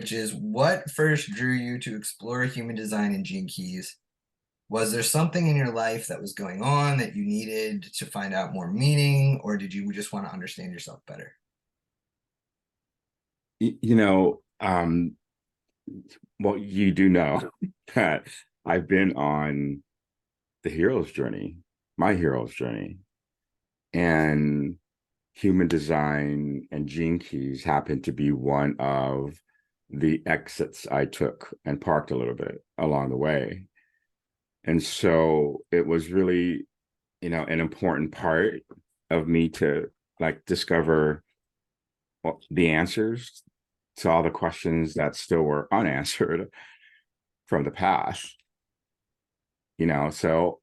which is what first drew you to explore human design and gene keys? Was there something in your life that was going on that you needed to find out more meaning, or did you just want to understand yourself better? You know, well, you do know that I've been on the hero's journey, my hero's journey, and human design and gene keys happened to be one of the exits I took and parked a little bit along the way. And so it was really, an important part of me to like discover the answers to all the questions that still were unanswered from the past. So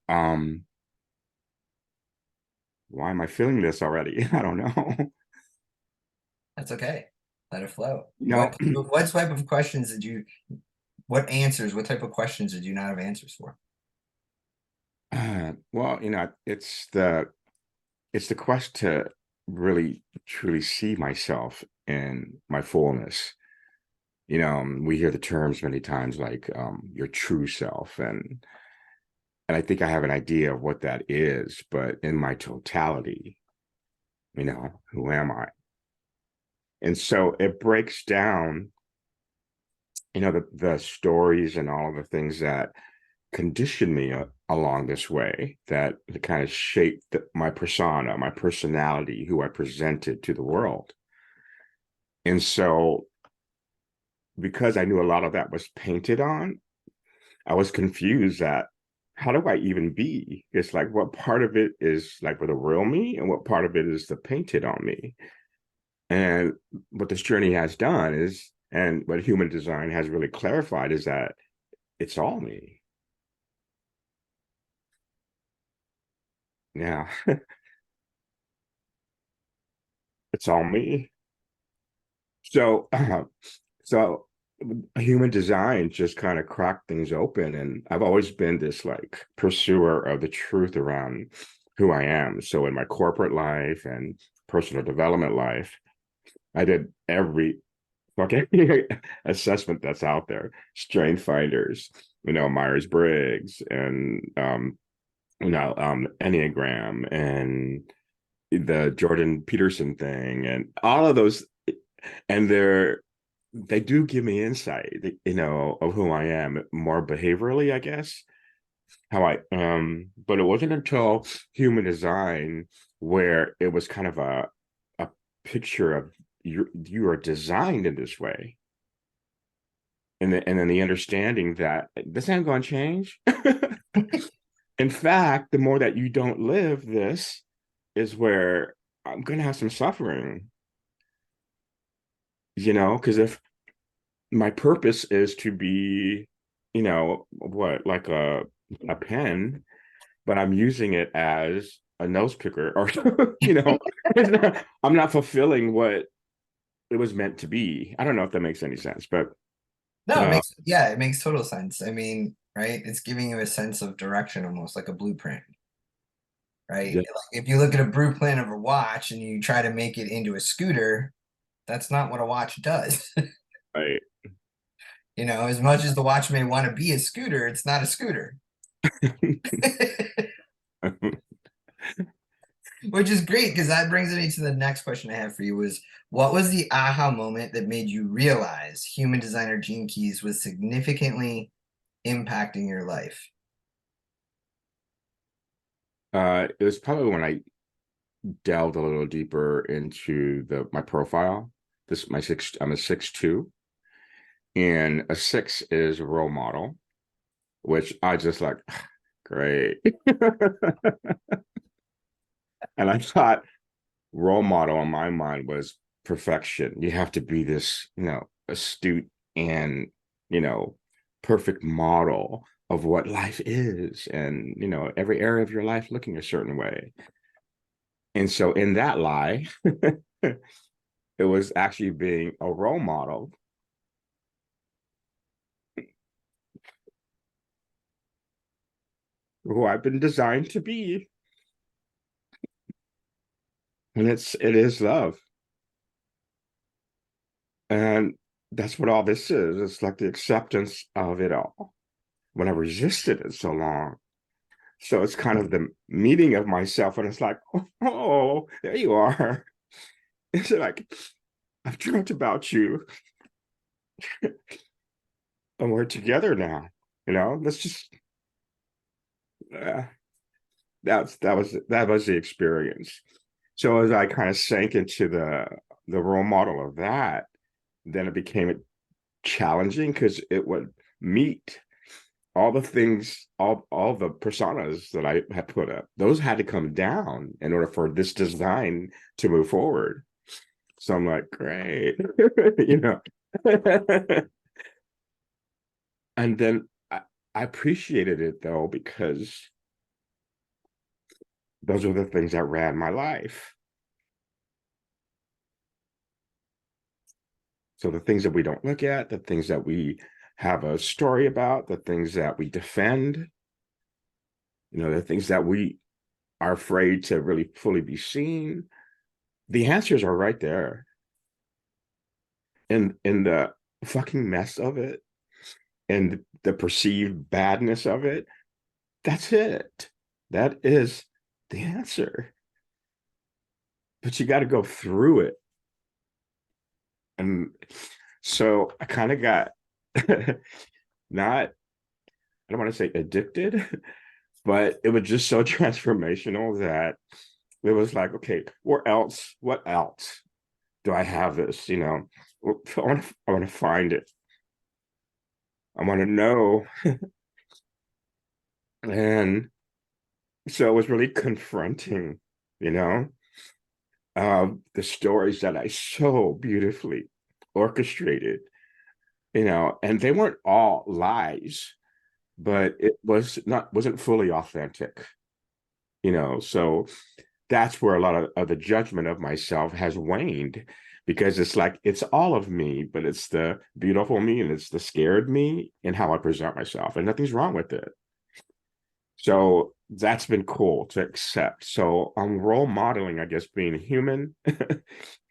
why am I feeling this already? I don't know. That's okay. Let it flow. you know What type of questions did you what type of questions did you not have answers for? well, it's the quest to really truly see myself in my fullness. We hear the terms many times like your true self, and I think I have an idea of what that is, but in my totality, who am I? And so it breaks down, the stories and all of the things that conditioned me along this way that kind of shaped my persona, my personality, who I presented to the world. And so, because I knew a lot of that was painted on, I was confused at how do I even be? It's like what part of it is like with the real me, and what part of it is the painted on me. And what this journey has done is, and what human design has really clarified is that it's all me. Yeah, it's all me. So, so human design just kind of cracked things open, and I've always been this like pursuer of the truth around who I am. So in my corporate life and personal development life, I did every fucking assessment that's out there, strength finders, Myers-Briggs, and Enneagram, and the Jordan Peterson thing, and all of those, and they do give me insight, of who I am more behaviorally, I guess, how I am. But it wasn't until human design where it was kind of a picture of you are designed in this way. And then the understanding that this ain't gonna change. In fact, the more that you don't live this is where I'm gonna have some suffering, because if my purpose is to be, what, like a pen, but I'm using it as a nose picker, or I'm not fulfilling what it was meant to be. I don't know if that makes any sense, but No, uh it makes total sense. I mean, right? It's giving you a sense of direction, almost like a blueprint, right? yeah, Like if you look at a blueprint of a watch and you try to make it into a scooter, that's not what a watch does. right. As much as the watch may want to be a scooter, it's not a scooter. Which is great because that brings me to the next question I have for you was what was the aha moment that made you realize human designer Gene Keys was significantly impacting your life? It was probably when I delved a little deeper into the my profile. I'm a 6'2", and a six is a role model, which I just like, great. And I thought role model in my mind was perfection. You have to be this, astute and, you know, perfect model of what life is, and, every area of your life looking a certain way. And so in that lie, it was actually being a role model who I've been designed to be. And it is love. And that's what all this is. It's like the acceptance of it all when I resisted it so long. So it's kind of the meeting of myself, and it's like, oh, there you are. It's like, I've dreamt about you, and we're together now. Let's just, uh, that was the experience. So as I kind of sank into the role model of that, then it became challenging because it would meet all the things, all the personas that I had put up. Those had to come down in order for this design to move forward. So I'm like, great, you know. And then I appreciated it though, because those are the things that ran my life. So the things that we don't look at, the things that we have a story about, the things that we defend, the things that we are afraid to really fully be seen, the answers are right there. And in the fucking mess of it and the perceived badness of it, that's it. That is the answer. But you got to go through it. And so I kind of got not, I don't want to say addicted, but it was just so transformational that it was like, okay, what else do I have this? I want to find it. I want to know. And so it was really confronting, you know, the stories that I so beautifully orchestrated, and they weren't all lies, but it wasn't fully authentic, so that's where a lot of the judgment of myself has waned, because it's like it's all of me, but it's the beautiful me and it's the scared me and how I present myself, and nothing's wrong with it. So that's been cool to accept. So I'm role modeling, I guess, being human,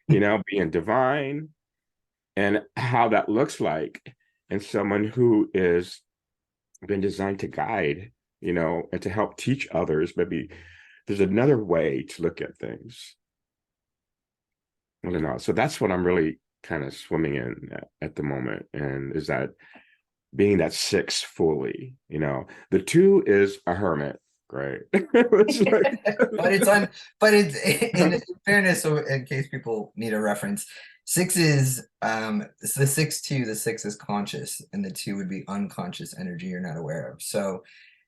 being divine, and how that looks like, and someone who is been designed to guide, and to help teach others. Maybe there's another way to look at things. I don't know. So that's what I'm really kind of swimming in at the moment. And is that being that six fully, the two is a hermit, right? It's like, But it's on, but it's in fairness, so in case people need a reference, six is it's the six two, the six is conscious, and the two would be unconscious energy you're not aware of. So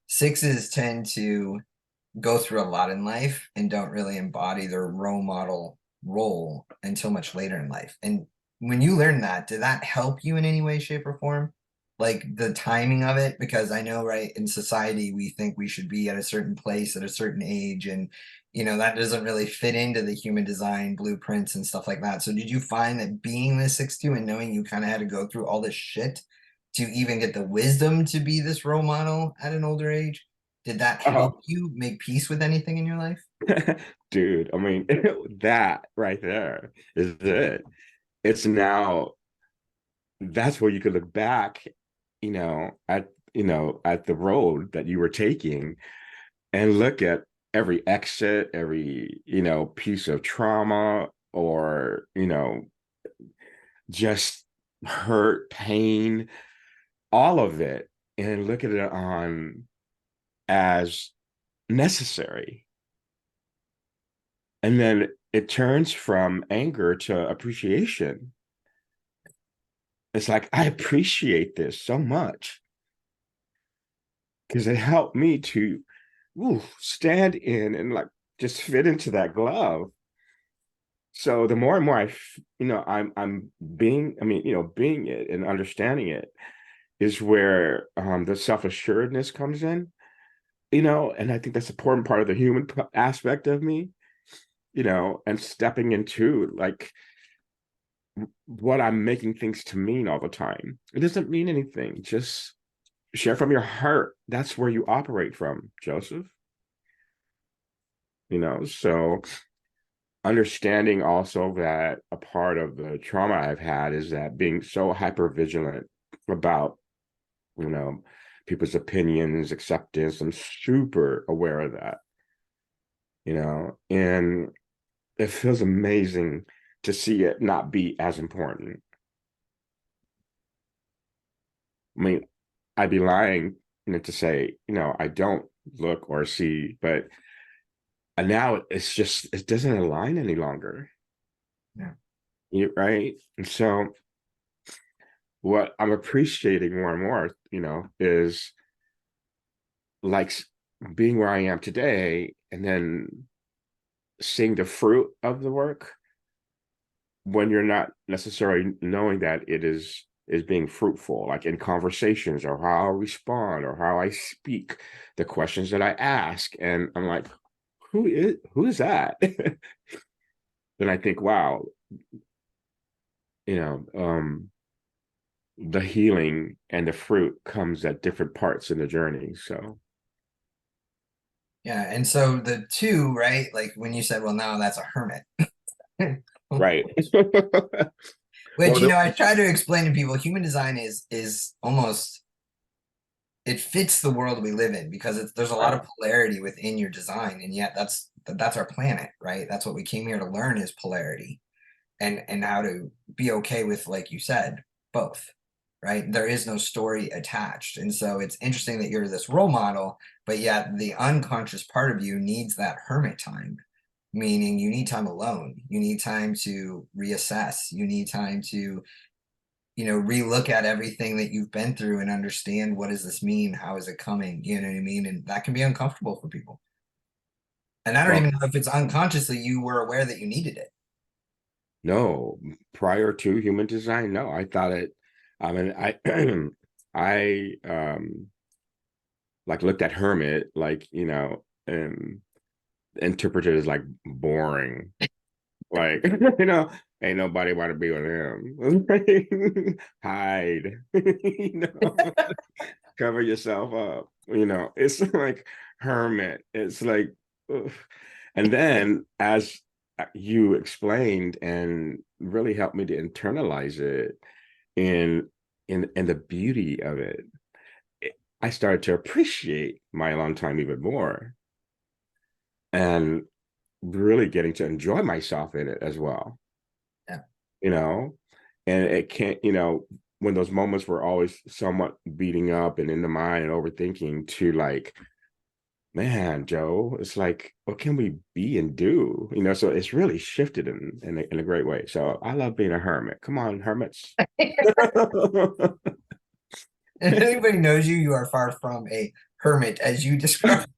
sixes tend to go through a lot in life and don't really embody their role model role until much later in life. And when you learn that, did that help you in any way, shape, or form? Like the timing of it? Because I know, right, in society, we think we should be at a certain place at a certain age. And, that doesn't really fit into the human design blueprints and stuff like that. So did you find that being the 6-2 and knowing you kind of had to go through all this shit to even get the wisdom to be this role model at an older age? Did that help oh, you make peace with anything in your life? dude, I mean, that right there is it. It's now, that's where you could look back, at the road that you were taking, and look at every exit, every, piece of trauma, or, just hurt, pain, all of it, and look at it on as necessary. And then it turns from anger to appreciation. It's like, I appreciate this so much because it helped me to stand in and like just fit into that glove. So the more and more I'm being, being it and understanding it is where the self-assuredness comes in, and I think that's an important part of the human aspect of me, and stepping into like what I'm making things to mean all the time. It doesn't mean anything. Just share from your heart. That's where you operate from, Joseph. So understanding also that a part of the trauma I've had is that being so hyper vigilant about, you know, people's opinions, acceptance. I'm super aware of that, and it feels amazing to see it not be as important. I mean, I'd be lying, to say, I don't look or see, but now it's just, it doesn't align any longer. Yeah. Right. And so what I'm appreciating more and more, is like being where I am today and then seeing the fruit of the work when you're not necessarily knowing that it is being fruitful, like in conversations or how I respond or how I speak, the questions that I ask. And I'm like, who is that? Then I think, wow, you know, um, the healing and the fruit comes at different parts in the journey. So Yeah. And so the two, right? Like when you said, well, no, that's a hermit. right. Which, Well, I try to explain to people, human design is almost, it fits the world we live in because there's a lot right. of polarity within your design, and yet that's our planet, right? That's what we came here to learn is polarity, and how to be okay with, like you said, both, right? There is no story attached, and so it's interesting that you're this role model, but yet the unconscious part of you needs that hermit time, meaning you need time alone, you need time to reassess, you need time to relook at everything that you've been through and understand, what does this mean, how is it coming, you know what I mean? And that can be uncomfortable for people, and I don't Well, even know if it's unconsciously you were aware that you needed it. no, prior to human design, no, I thought it. I mean, I, I like looked at hermit, like, and interpreted as like boring, like, ain't nobody want to be with him. Hide, cover yourself up. It's like hermit. It's like, ugh. And then as you explained and really helped me to internalize it in in the beauty of it, I started to appreciate my alone time even more and really getting to enjoy myself in it as well. Yeah. you know and it can't, when those moments were always somewhat beating up and in the mind and overthinking, to like, man, Joe, it's like, what can we be and do? So it's really shifted in a great way. So I love being a hermit. Come on, hermits. If anybody knows you, you are far from a hermit as you described.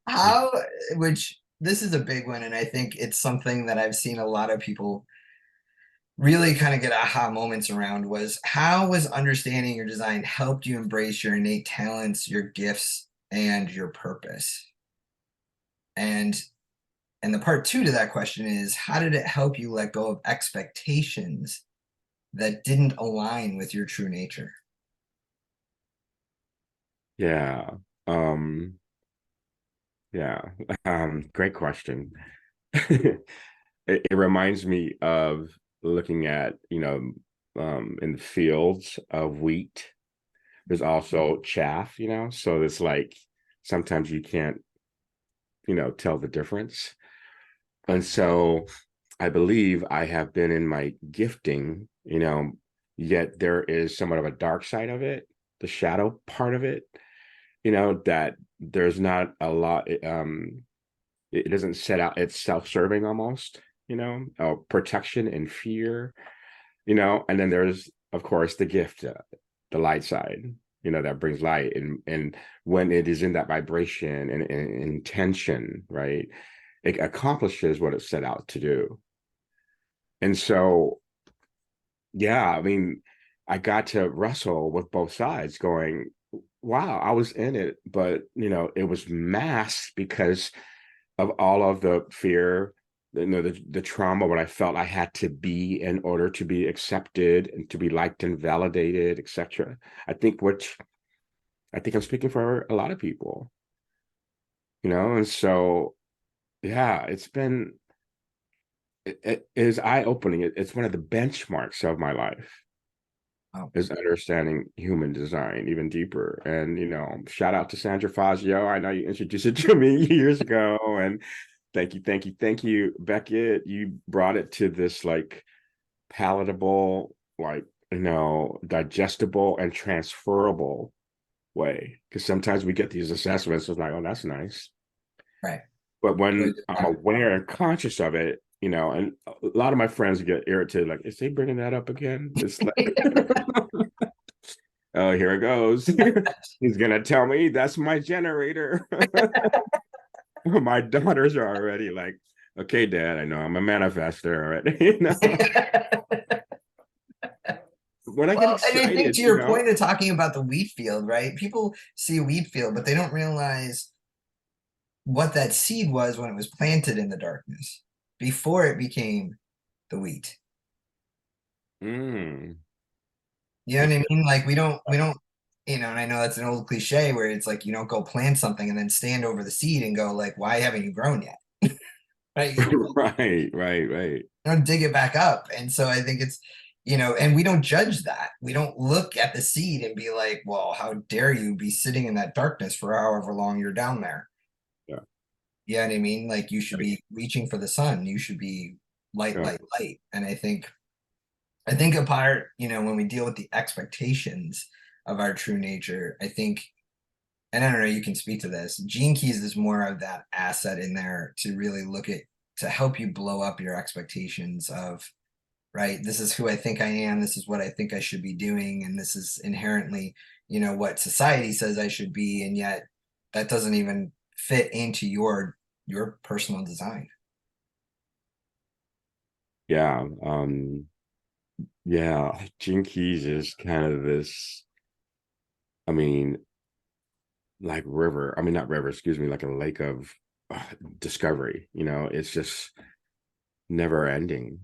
How, which this is a big one, and I think it's something that I've seen a lot of people really kind of get aha moments around, was how was understanding your design helped you embrace your innate talents, your gifts, and your purpose? And and the part two to that question is, how did it help you let go of expectations that didn't align with your true nature? Yeah. Um, yeah. Great question. It reminds me of looking at, in the fields of wheat, there's also chaff, so it's like sometimes you can't, tell the difference. And so I believe I have been in my gifting, yet there is somewhat of a dark side of it, the shadow part of it, that there's not a lot, it doesn't set out, it's self-serving almost, protection and fear, and then there's, of course, the gift, the light side, that brings light. And when it is in that vibration and intention, right, it accomplishes what it set out to do. And so, yeah, I mean, I got to wrestle with both sides, going, wow, I was in it, but it was masked because of all of the fear, the trauma, what I felt I had to be in order to be accepted and to be liked and validated, etc. I think I think I'm speaking for a lot of people, and so yeah, it is eye-opening. It's one of the benchmarks of my life, Oh, is understanding human design even deeper. And shout out to Sandra Fazio. I know you introduced it to me years ago, and thank you, Beckett. You brought it to this like palatable, like digestible and transferable way. Because sometimes we get these assessments, it's like, oh, that's nice. right. But Really when good I'm point. aware and conscious of it, and a lot of my friends get irritated, like, is they bringing that up again? It's like, oh, here it goes. He's gonna tell me that's my generator. My daughters are already like, okay, Dad, I know I'm a manifester already. When I get Well, and I think excited, to your point of talking about the wheat field, right? People see a wheat field, but they don't realize what that seed was when it was planted in the darkness before it became the wheat. mm, You know that's what I good. mean? Like we don't, and I know that's an old cliche where it's like you don't go plant something and then stand over the seed and go like, why haven't you grown yet? Right? You Right. don't dig it back up. And so I think it's, and we don't judge that. We don't look at the seed and be like, well, how dare you be sitting in that darkness for however long you're down there? Yeah, You know what I mean? Like you should be reaching for the sun. You should be light, yeah, light, light. And I think a part, when we deal with the expectations of our true nature, I think, and I don't know, you can speak to this. Gene Keys is more of that asset in there to really look at, to help you blow up your expectations of, right, this is who I think I am, this is what I think I should be doing, and this is inherently, what society says I should be, and yet that doesn't even fit into your personal design. yeah. Yeah, Gene Keys is kind of this, I mean, like river. I mean, not river, excuse me, like a lake of uh, discovery. It's just never ending.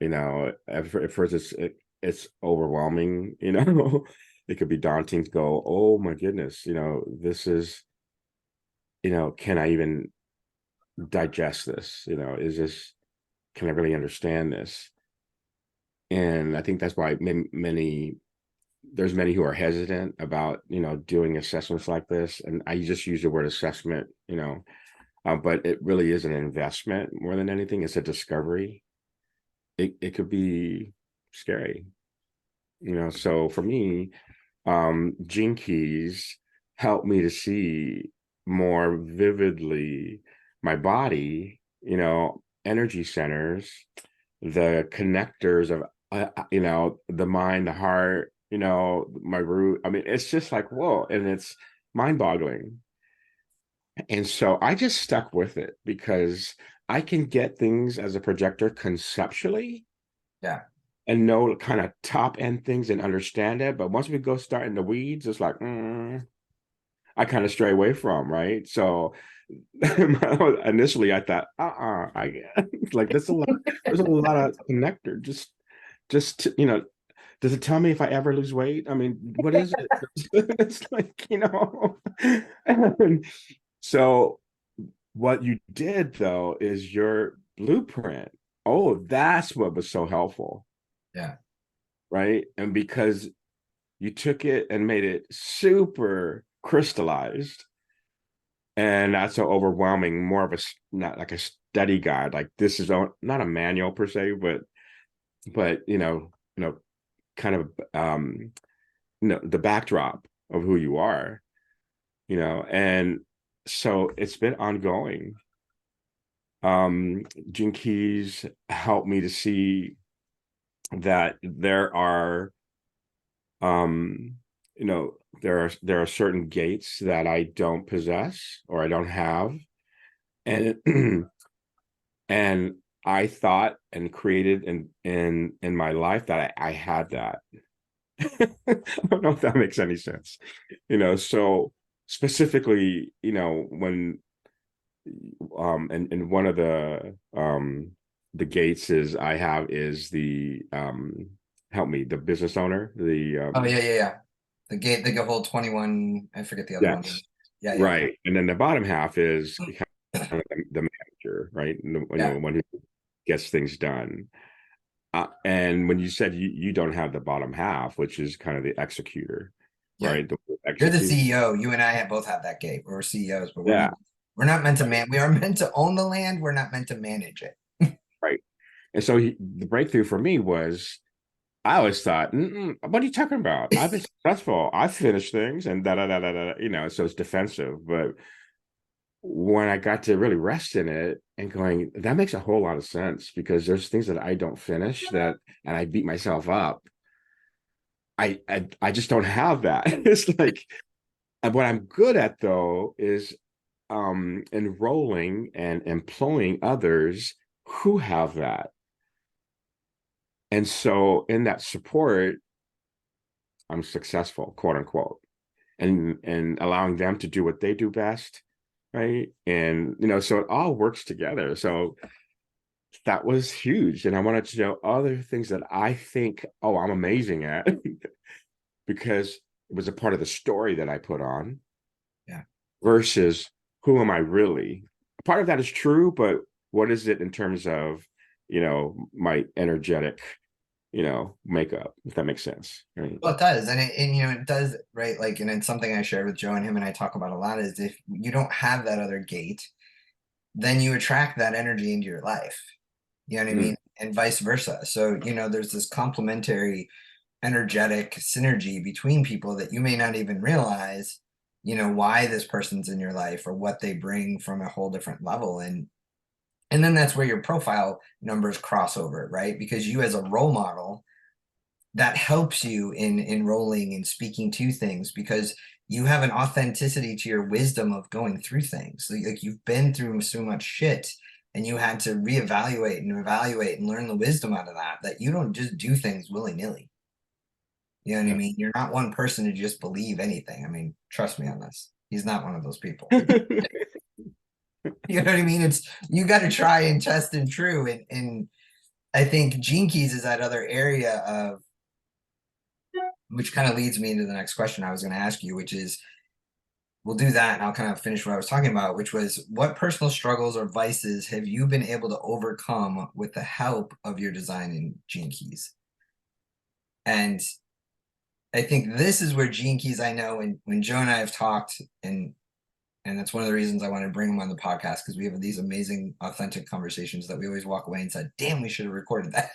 At first it's overwhelming. It could be daunting to go, oh my goodness, this is, can I even digest this? Is this, can I really understand this? And I think that's why there's many who are hesitant about doing assessments like this, and I just use the word assessment, but it really is an investment more than anything. It's a discovery. It could be scary, so for me, Gene Keys helped me to see more vividly my body, energy centers, the connectors of the mind, the heart, my root. I mean, it's just like whoa, and it's mind-boggling. And so I just stuck with it because I can get things as a projector conceptually Yeah. and know kind of top end things and understand it. But once we go start in the weeds, it's like I kind of stray away from, right? So initially I thought, I like there's a lot of connector. Just does it tell me if I ever lose weight? I mean, what is it? It's like, And so what you did though is your blueprint. Oh, that's what was so helpful, Yeah. right? And because you took it and made it super crystallized and not so overwhelming, more of a, not like a study guide. Like this is not a manual per se, but kind of the backdrop of who you are, and so it's been ongoing. Gene Keys helped me to see that there are um you know there are certain gates that I don't possess or I don't have, and and I thought and created in my life that I had that. I don't know if that makes any sense. So specifically, when and one of the gates is I have is the help me, the business owner, the Oh yeah, yeah, yeah. the whole 21, I forget the other one. Yes. Yeah, yeah, Right. And then the bottom half is kind of the manager, right? yeah, The one who gets things done. And when you said you don't have the bottom half, which is kind of the executor, yeah. right? The You're the execute. CEO. You and I have both have that gate. We're CEOs, but Yeah. we're not meant to man. We are meant to own the land. We're not meant to manage it. Right. And so the breakthrough for me was I always thought, what are you talking about? I've been successful. I finished things and da da da da da. So it's defensive. But when I got to really rest in it and going, that makes a whole lot of sense because there's things that I don't finish and I beat myself up. I just don't have that. It's like what I'm good at though is enrolling and employing others who have that. And so in that support, I'm successful, quote unquote, and allowing them to do what they do best, right? And so it all works together. So that was huge. And I wanted to know other things that I think, oh, I'm amazing at because it was a part of the story that I put on Yeah. versus who am I really? Part of that is true, but what is it in terms of, my energetic, makeup, if that makes sense. Right. Well, it does, and it does, right? Like, and it's something I shared with Joe, and him and I talk about a lot. Is if you don't have that other gate, then you attract that energy into your life. You know what I Mm. mean? And vice versa. So, there's this complementary energetic synergy between people that you may not even realize, why this person's in your life or what they bring from a whole different level. And then that's where your profile numbers cross over, right? Because you as a role model, that helps you in enrolling and speaking to things because you have an authenticity to your wisdom of going through things. Like you've been through so much shit and you had to reevaluate and evaluate and learn the wisdom out of that you don't just do things willy-nilly. You know what I Yeah. mean? You're not one person to just believe anything. I mean, trust me on this. He's not one of those people. You know what I mean? It's you got to try and test and true. And I think Gene Keys is that other area of which kind of leads me into the next question I was going to ask you, which is we'll do that and I'll kind of finish what I was talking about, which was what personal struggles or vices have you been able to overcome with the help of your design in Gene Keys? And I think this is where Gene Keys, I know when Joe and I have talked, and that's one of the reasons I wanted to bring him on the podcast because we have these amazing, authentic conversations that we always walk away and said, damn, we should have recorded that.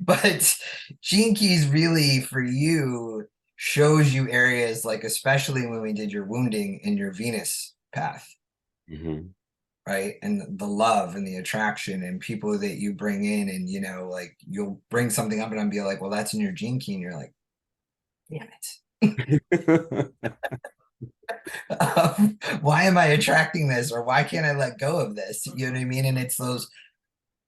But Gene Keys really for you shows you areas like especially when we did your wounding in your Venus path, Mm-hmm. right? And the love and the attraction and people that you bring in and like you'll bring something up and I'll be like, well, that's in your Gene Key, and you're like, damn it. Why am I attracting this or why can't I let go of this? You know what I mean? And it's those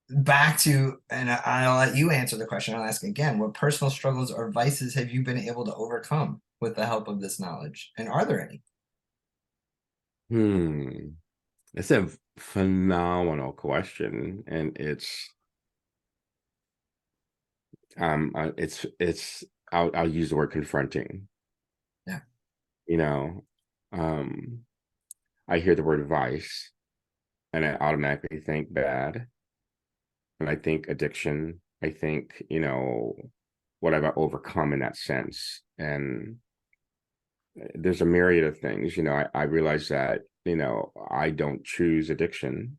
back to, and I'll let you answer the question. I'll ask again, what personal struggles or vices have you been able to overcome with the help of this knowledge? And are there any? It's a phenomenal question, and it's I'll use the word confronting. Yeah. You know, um, I hear the word vice, and I automatically think bad, and I think addiction. I think what I've overcome in that sense, and there's a myriad of things. I realize that I don't choose addiction,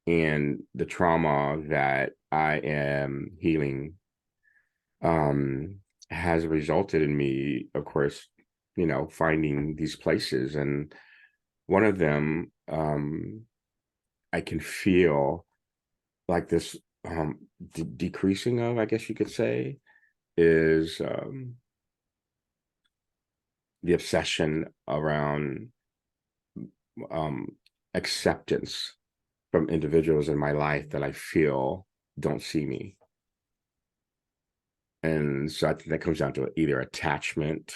and the trauma that I am healing um has resulted in me, of course, finding these places. And one of them, I can feel like this decreasing of, I guess you could say, is the obsession around um acceptance from individuals in my life that I feel don't see me. And so I think that comes down to either attachment,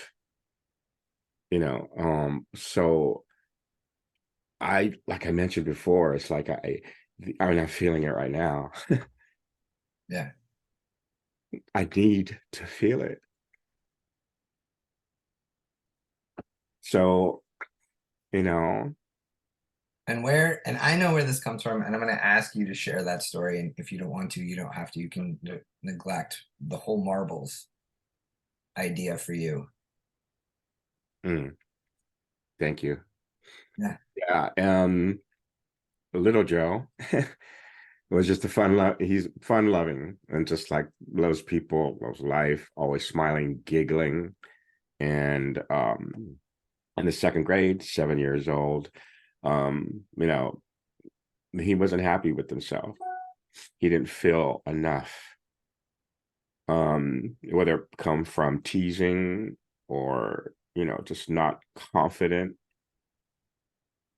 so like I mentioned before, it's like I'm feeling it right now. Yeah. I need to feel it. So, you know, And I know where this comes from, and I'm going to ask you to share that story. And if you don't want to, you don't have to. You can neglect the whole marbles idea for you. mm, thank you. Yeah. Yeah, little Joe was just a fun love. He's fun loving and just like loves people, loves life, always smiling, giggling. And in the second grade, 7 years old, you know, he wasn't happy with himself. He didn't feel enough. Whether it come from teasing or, just not confident,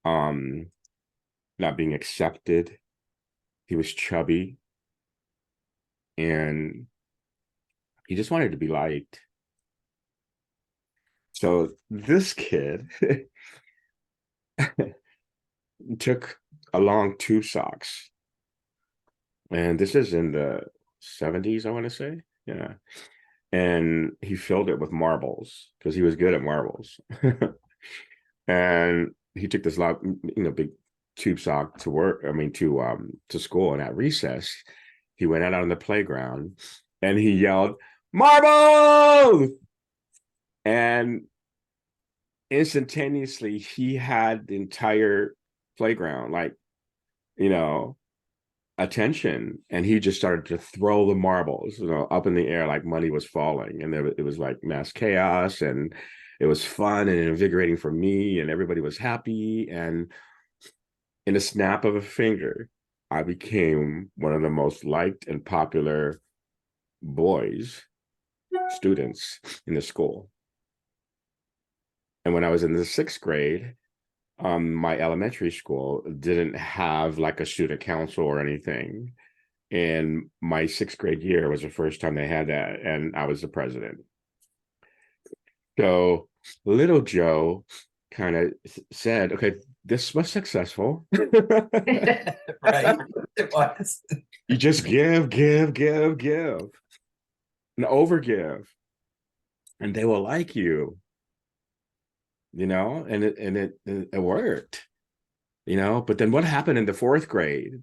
um, not being accepted. He was chubby and he just wanted to be liked. So this kid took a long tube socks, and this is in the 70s, I want to say. Yeah. And he filled it with marbles because he was good at marbles. And he took this lot, big tube sock to work, I mean, to school. And at recess, he went out on the playground and he yelled, "Marbles!" And instantaneously he had the entire playground like, you know attention, and he just started to throw the marbles, up in the air like money was falling, and it was like mass chaos, and it was fun and invigorating for me, and everybody was happy, and in a snap of a finger I became one of the most liked and popular boys students in the school. And when I was in the sixth grade, my elementary school didn't have like a student council or anything. And my sixth grade year was the first time they had that, and I was the president. So little Joe kind of said, "Okay, this was successful. Right. It was. You just give, give, give, give, and overgive, and they will like you, and it worked, But then what happened in the fourth grade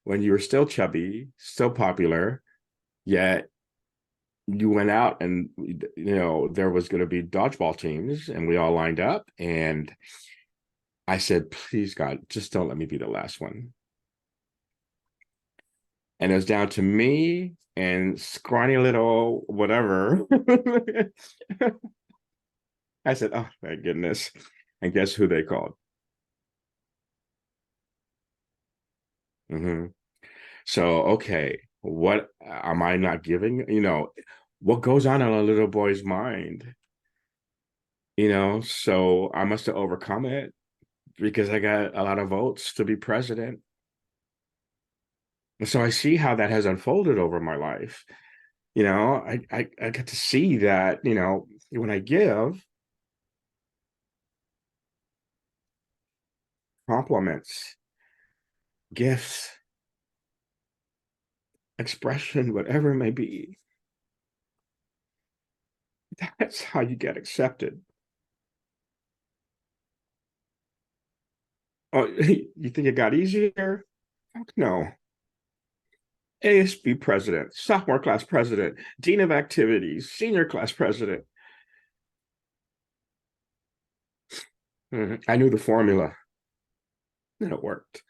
when you were still chubby, still popular, yet you went out and there was going to be dodgeball teams and we all lined up, and I said, please God, just don't let me be the last one. And it was down to me and scrawny little whatever. I said, oh my goodness. And guess who they called? Mm-hmm. So, okay, what am I not giving? What goes on in a little boy's mind? So I must have overcome it because I got a lot of votes to be president. And so I see how that has unfolded over my life. I get to see that, when I give compliments, gifts, expression, whatever it may be, that's how you get accepted. Oh, you think it got easier? No. ASB president, sophomore class president, dean of activities, senior class president. I knew the formula and it worked.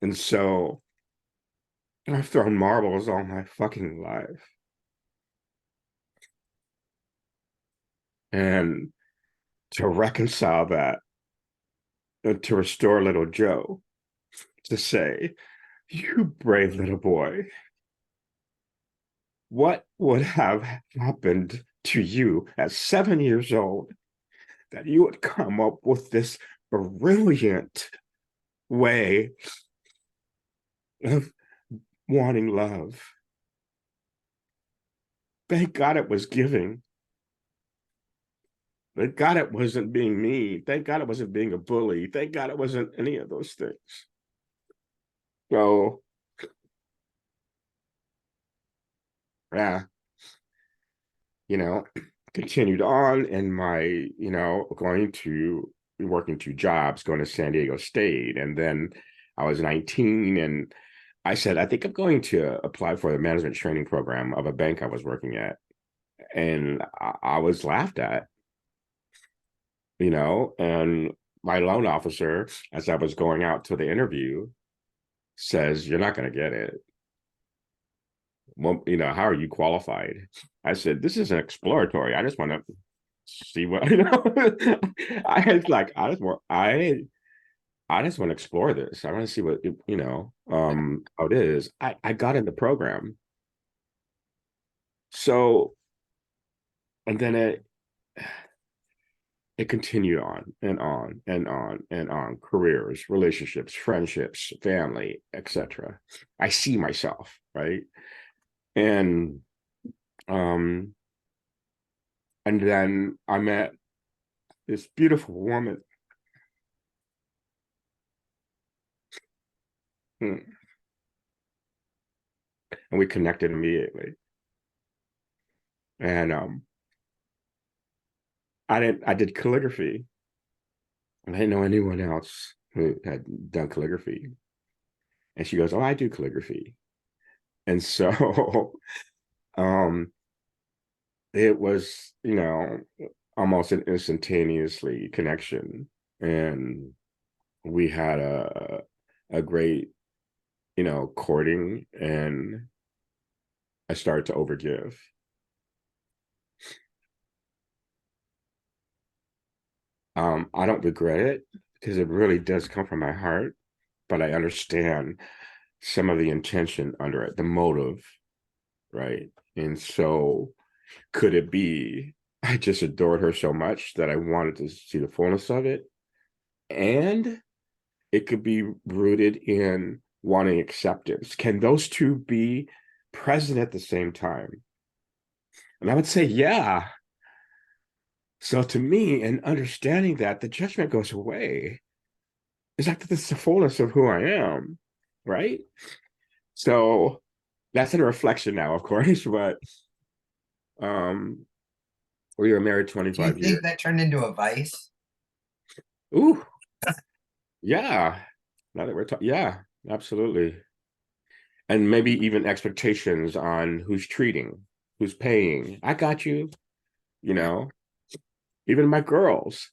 And so I've thrown marbles all my fucking life. And to reconcile that, and to restore little Joe, to say, you brave little boy, what would have happened to you at 7 years old that you would come up with this brilliant way of wanting love? Thank God it was giving. Thank God it wasn't being mean. Thank God it wasn't being a bully. Thank God it wasn't any of those things. So, yeah, continued on in my, going to working two jobs, going to San Diego State. And then I was 19 and I said, I think I'm going to apply for the management training program of a bank I was working at. And I was laughed at, and my loan officer, as I was going out to the interview, says, "You're not going to get it." Well, how are you qualified? I said, "This is an exploratory. I just want to see what, I was like, I just want to explore this. I want to see what, how it is. I got in the program. So, and then it continued on and on and on and on. Careers, relationships, friendships, family, etc. I see myself, right? And um and then I met this beautiful woman. And we connected immediately. And I did calligraphy. And I didn't know anyone else who had done calligraphy. And she goes, "Oh, I do calligraphy." And so um it was, almost an instantaneously connection. And we had a great, courting, and I started to overgive. I don't regret it because it really does come from my heart, but I understand some of the intention under it, the motive, right? And so could it be I just adored her so much that I wanted to see the fullness of it? And it could be rooted in wanting acceptance. Can those two be present at the same time? And I would say, yeah. So to me, in understanding that, the judgment goes away. It's like this is the fullness of who I am, right? So that's in a reflection now, of course, but um we were married Do you 25 years. think that turned into a vice? Ooh, yeah. Now that we're talking, yeah, absolutely. And maybe even expectations on who's treating, who's paying. I got you, you know, even my girls,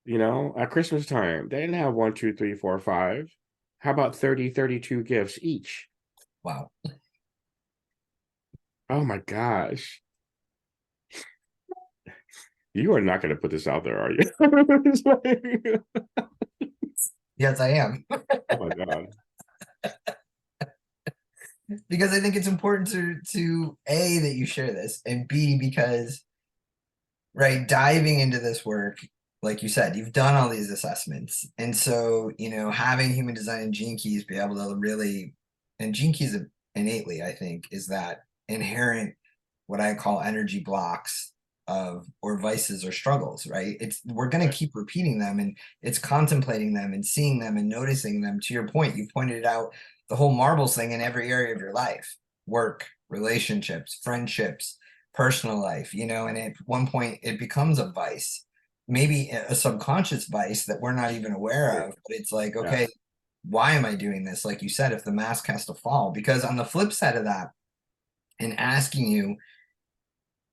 at Christmas time, they didn't have one, two, three, four, five. How about 30, 32 gifts each? Wow. Oh my gosh. You are not going to put this out there, are you? It's like, Yes, I am. oh my God. Because I think it's important to A, that you share this, and B, because right, diving into this work, like you said, you've done all these assessments. And so, having human design and gene keys be able to really, and gene keys innately, I think, is that inherent, what I call energy blocks of, or vices or struggles, right? We're going to Right. keep repeating them, and it's contemplating them and seeing them and noticing them. To your point, you pointed out the whole marbles thing in every area of your life: work, relationships, friendships, personal life, and at one point it becomes a vice, maybe a subconscious vice that we're not even aware Right. of. But it's like, Yeah. okay, why am I doing this? Like you said, if the mask has to fall, because on the flip side of that, in asking you,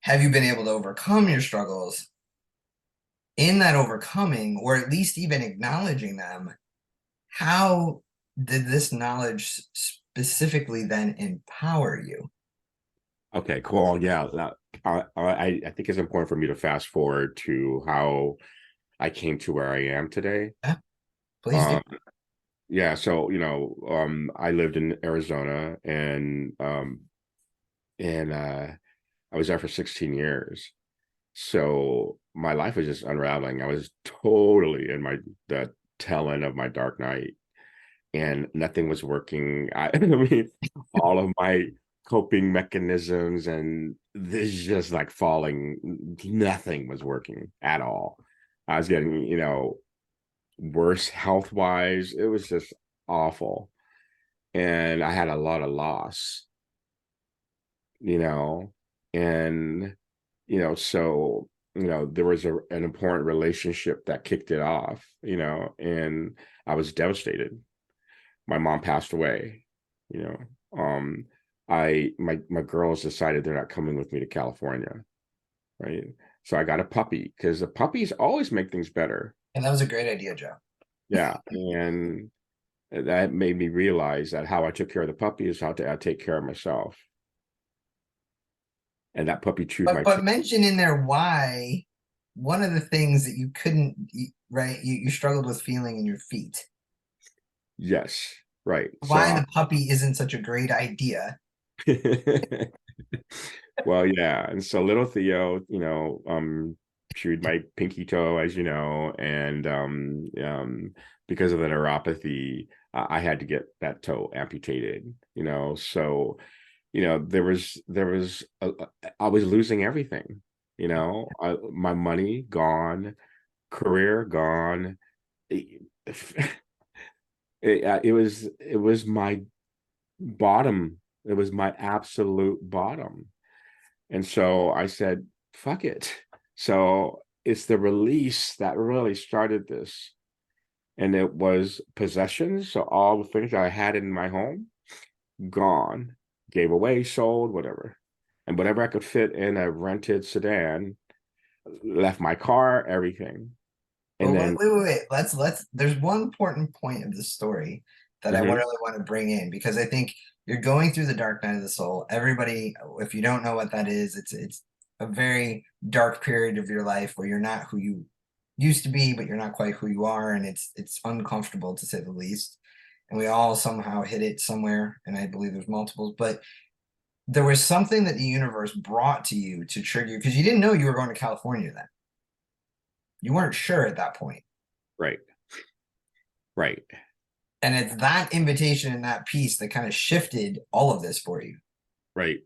have you been able to overcome your struggles? In that overcoming, or at least even acknowledging them, how did this knowledge specifically then empower you? Okay, cool. Yeah. I think it's important for me to fast forward to how I came to where I am today. Yeah, please do. Um, yeah, so I lived in Arizona, and I was there for 16 years. So my life was just unraveling. I was totally in the tail end of my dark night, and nothing was working. I mean, all of my coping mechanisms and this just like falling, nothing was working at all. I was getting, worse health wise. It was just awful. And I had a lot of loss, you know, and So there was an important relationship that kicked it off, and I was devastated. My mom passed away, you know. Um, my girls decided they're not coming with me to California, right? So I got a puppy because the puppies always make things better. And that was a great idea, Joe. Yeah, and that made me realize that how I took care of the puppy is how I take care of myself. And that puppy chewed But my tail. mention in there why one of the things that you couldn't, right, you struggled with feeling in your feet. Yes, right. Why So the puppy isn't such a great idea. well, yeah. And so little Theo, chewed my pinky toe, as you know, and because of the neuropathy, I had to get that toe amputated, So, I was losing everything, my money gone, career gone. It, it was my bottom. It was my absolute bottom. And so I said, fuck it. So it's the release that really started this. And it was possessions. So all the things I had in my home, gone, gave away, sold, whatever. And whatever I could fit in a rented sedan, left my car, everything. And But then, wait. Let's. There's one important point of the story that I mhm, really want to bring in because I think you're going through the dark night of the soul. Everybody, if you don't know what that is, it's a very dark period of your life where you're not who you used to be, but you're not quite who you are, and it's uncomfortable to say the least. And we all somehow hit it somewhere, and I believe there's multiples, but there was something that the universe brought to you to trigger because you didn't know you were going to California then. You weren't sure at that point. right, right, And it's that invitation and that piece that kind of shifted all of this for you. right.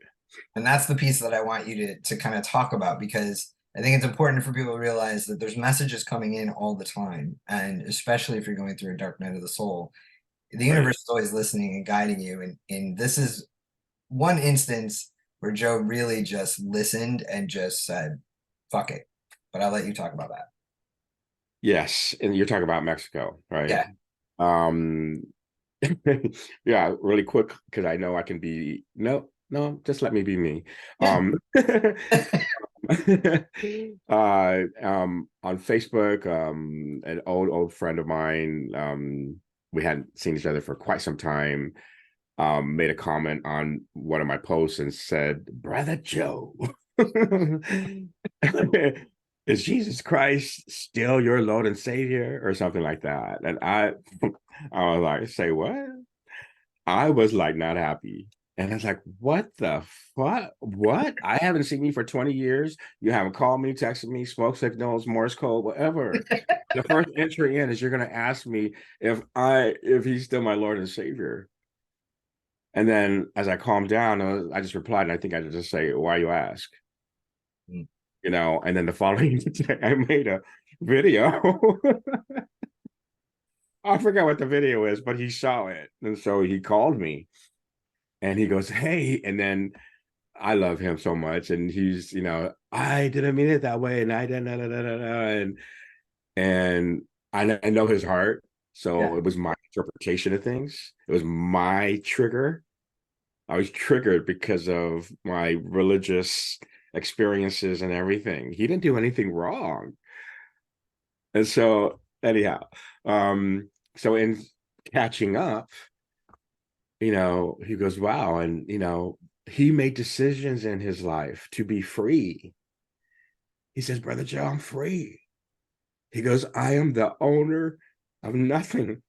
And that's the piece that I want you to kind of talk about because I think it's important for people to realize that there's messages coming in all the time. And especially if you're going through a dark night of the soul, the Right. universe is always listening and guiding you. And this is one instance where Joe really just listened and just said, fuck it. But I'll let you talk about that. Yes. And you're talking about Mexico, right? Yeah. Um, yeah, really quick because I know I can be no, no, just let me be me. Yeah. On Facebook, an old friend of mine, we hadn't seen each other for quite some time, made a comment on one of my posts and said, "Brother Joe, is Jesus Christ still your Lord and Savior?" or something like that. And I was like, "Say what?" I was like not happy. And I was like, what the fuck? What? I haven't seen you for 20 years. You haven't called me, texted me, smoke signals, Morse code, whatever. The first entry in is you're gonna ask me if he's still my Lord and Savior. And then as I calmed down, I just replied, and I think I just say, why you ask? And then the following day I made a video. I forgot what the video is, but he saw it. And so he called me and he goes, hey, and then I love him so much. And he's, I didn't mean it that way. And I didn't, and I know his heart. So Yeah. it was my interpretation of things. It was my trigger. I was triggered because of my religious experiences and everything. He didn't do anything wrong. And so anyhow, so in catching up, he goes, wow. And, he made decisions in his life to be free. He says, Brother Joe, I'm free. He goes, I am the owner of nothing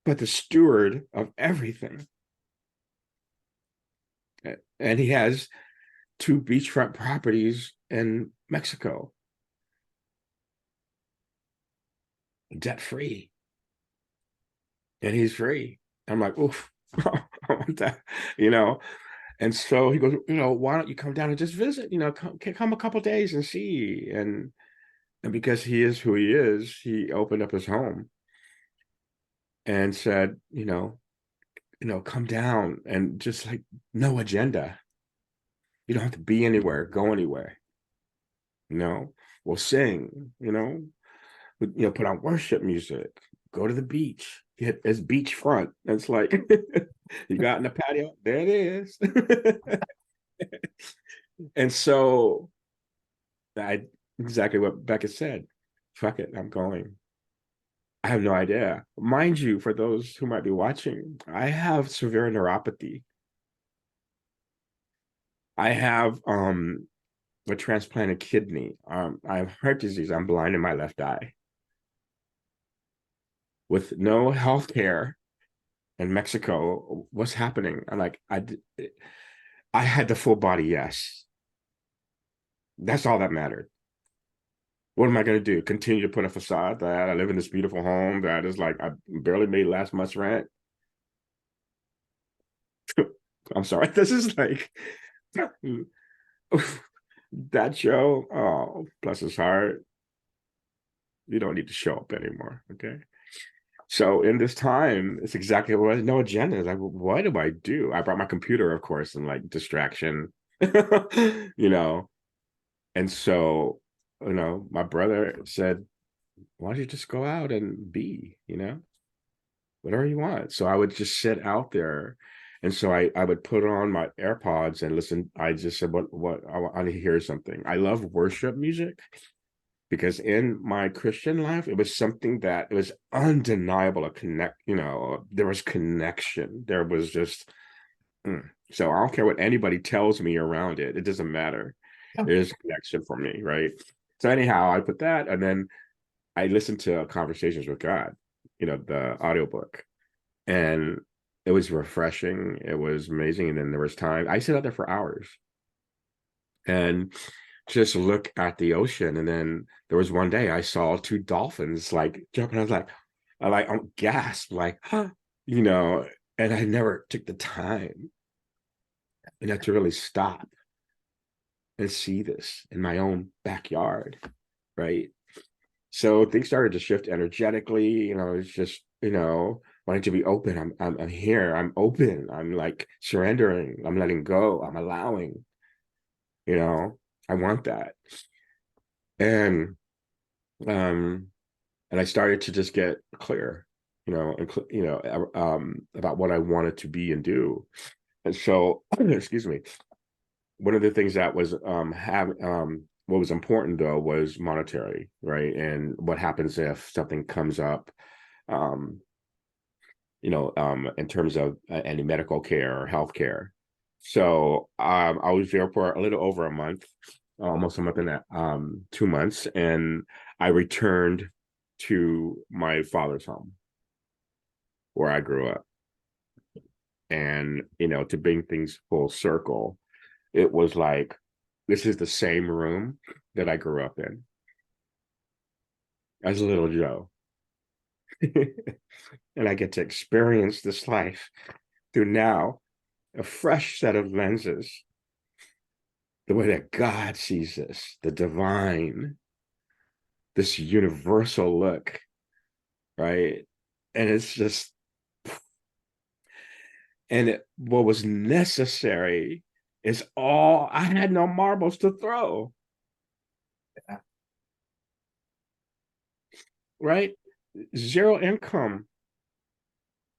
but the steward of everything. And he has two beachfront properties in Mexico, debt free. And he's free. I'm like, oof, I want that, you know. And so he goes, why don't you come down and just visit? Come a couple days and see. And because he is who he is, he opened up his home and said, come down and just like no agenda. You don't have to be anywhere, go anywhere. You know, we'll sing. Put on worship music. Go to the beach. It's beachfront. It's like you got in the patio. There it is. And so I exactly what Beckett said. Fuck it, I'm going. I have no idea. Mind you, for those who might be watching, I have severe neuropathy. I have a transplanted kidney. I have heart disease. I'm blind in my left eye. With no health care in Mexico, what's happening? I had the full body yes. That's all that mattered. What am I going to do? Continue to put a facade that I live in this beautiful home that is like I barely made last month's rent? I'm sorry. This is like that show. Oh, bless his heart. You don't need to show up anymore. Okay. So in this time, it's exactly what no agenda. It's like, what do I do? I brought my computer, of course, and like distraction, you know. And so, my brother said, why don't you just go out and be, whatever you want. So I would just sit out there. And so I would put on my AirPods and listen. I just said, what I want to hear something. I love worship music because in my Christian life, it was something that it was undeniable to connect, there was connection. There was just, so I don't care what anybody tells me around it. It doesn't matter. Yeah. There's a connection for me, right? So anyhow, I put that and then I listened to Conversations with God, the audiobook. And it was refreshing. It was amazing. And then there was time. I sit out there for hours and just look at the ocean. And then there was one day I saw two dolphins like jumping. I'm gasped, like, huh, and I never took the time, to really stop and see this in my own backyard, right? So things started to shift energetically. It's just, wanting to be open. I'm here. I'm open. I'm like surrendering. I'm letting go. I'm allowing. I want that. And um, and I started to just get clear, about what I wanted to be and do. And so, excuse me. One of the things that was what was important though was monetary, right? And what happens if something comes up, um, in terms of any medical care or health care. So I was there for a little over a month, almost a month and 2 months, and I returned to my father's home where I grew up. And to bring things full circle, it was like this is the same room that I grew up in as a little Joe. And I get to experience this life through now a fresh set of lenses, the way that God sees this, the divine, this universal look, right? And it's just, what was necessary is all I had no marbles to throw. Yeah. Right? Zero income,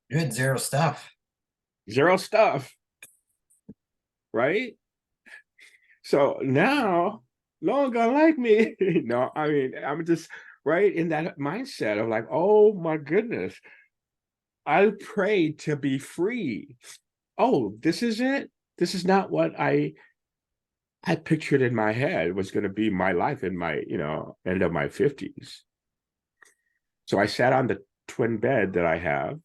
You had zero stuff. zero stuff, right? So now no one gonna like me. No, I mean, I'm just right in that mindset of like, oh my goodness, I prayed to be free. Oh, this is it. This is not what I had pictured in my head was going to be my life in my, end of my 50s. So I sat on the twin bed that I have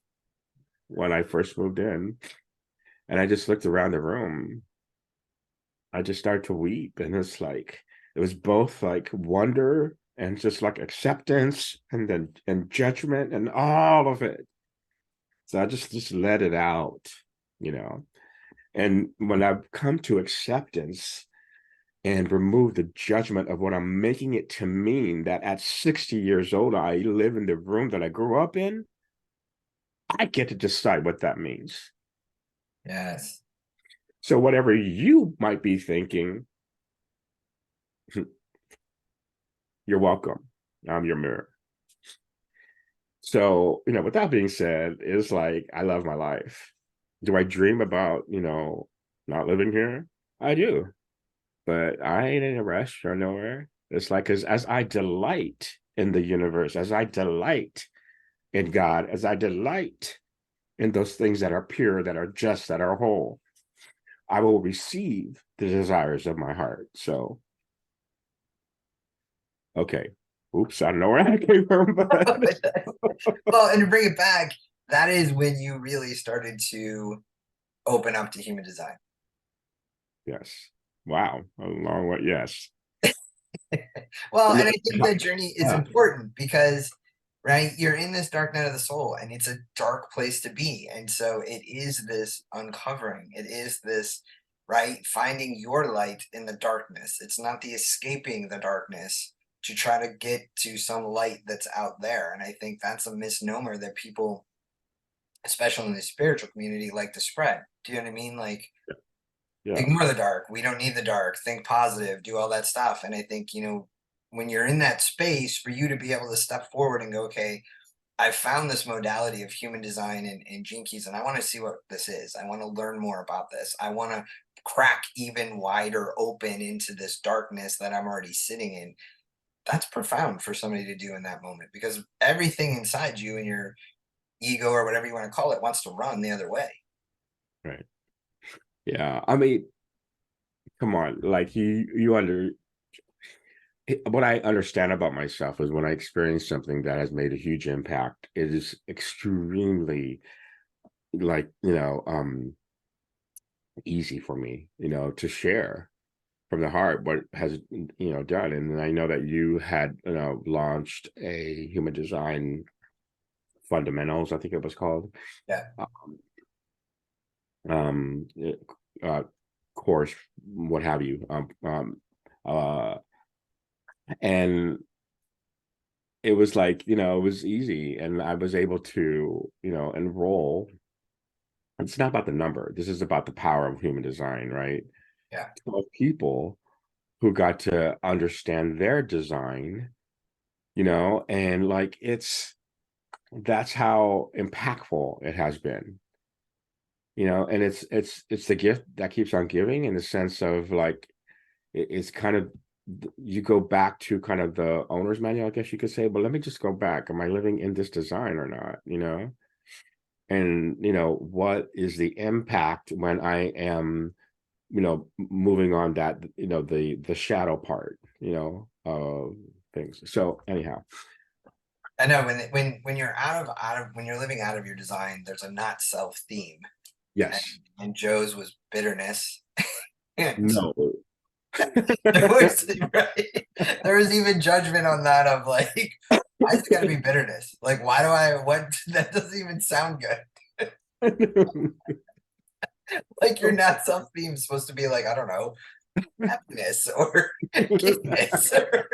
when I first moved in, and I just looked around the room. I just started to weep, and it was both like wonder and just like acceptance and judgment and all of it. So I just let it out, you know. And when I've come to acceptance and remove the judgment of what I'm making it to mean, that at 60 years old, I live in the room that I grew up in, I get to decide what that means. Yes. So whatever you might be thinking, you're welcome. I'm your mirror. So, with that being said, it's like I love my life. Do I dream about, not living here? I do, but I ain't in a rush or nowhere. It's like as I delight in the universe, as I delight in God, as I delight in those things that are pure, that are just, that are whole, I will receive the desires of my heart. So, okay. Oops, I don't know where I came from, but Well, and to bring it back, that is when you really started to open up to human design. yes. Wow. A long way. Yes. Well, No, and I think that journey is yeah, important because, right, you're in this dark night of the soul and it's a dark place to be. And so it is this uncovering, it is this, right, finding your light in the darkness. It's not the escaping the darkness to try to get to some light that's out there. And I think that's a misnomer that people, especially in the spiritual community, like to spread. Do you know what I mean? Like, yeah, ignore the dark. We don't need the dark. Think positive, do all that stuff. And I think, when you're in that space, for you to be able to step forward and go, okay, I found this modality of human design and Gene Keys, and I want to see what this is. I want to learn more about this. I want to crack even wider open into this darkness that I'm already sitting in. That's profound for somebody to do in that moment because everything inside you and your ego or whatever you want to call it wants to run the other way. right. Yeah. I mean, come on. Like you under what I understand about myself is when I experience something that has made a huge impact, it is extremely like, easy for me, to share from the heart what has, done. And I know that you had, launched a human design fundamentals, I think it was called. Yeah. Um, um uh course, what have you. Uh and it was like, it was easy and I was able to, enroll. It's not about the number. This is about the power of human design, right? Yeah. 12 people who got to understand their design, and like that's how impactful it has been, and it's the gift that keeps on giving in the sense of like it's kind of you go back to kind of the owner's manual, I guess you could say, but let me just go back. Am I living in this design or not? And what is the impact when I am, moving on that, the shadow part, of things. So anyhow, I know when you're out of when you're living out of your design, there's a not self theme, and, yes, and Joe's was bitterness, and no, there was right, there was even judgment on that of like, why is it got to be bitterness? Like, why do I what that doesn't even sound good. Like your not self theme is supposed to be like I don't know happiness or goodness or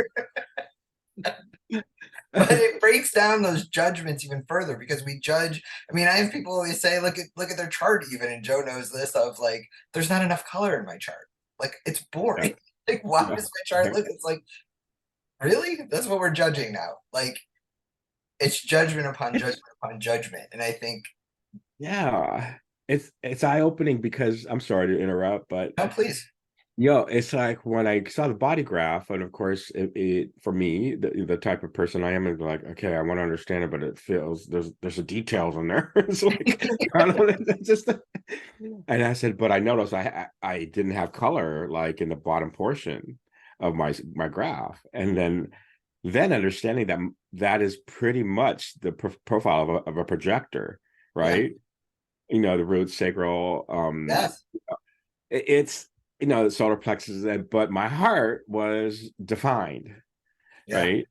but it breaks down those judgments even further because we judge. I mean, I have people always say, look at their chart even, and Joe knows this of like, there's not enough color in my chart. Like it's yeah, boring. Like, why yeah, does my chart look? It's like, really? That's what we're judging now. Like it's judgment upon judgment upon judgment. And I think, yeah. It's eye-opening because I'm sorry to interrupt, but no, please. it's like when I saw the body graph, and of course, it for me, the type of person I am, is like, okay, I want to understand it, but it feels there's a details in there. It's like I don't know, it's just, and I said, but I noticed I didn't have color like in the bottom portion of my graph, and then understanding that that is pretty much the profile of a projector, Yeah. right? The root, sacral, Yes. it's the solar plexus, but my heart was defined, Yeah. right?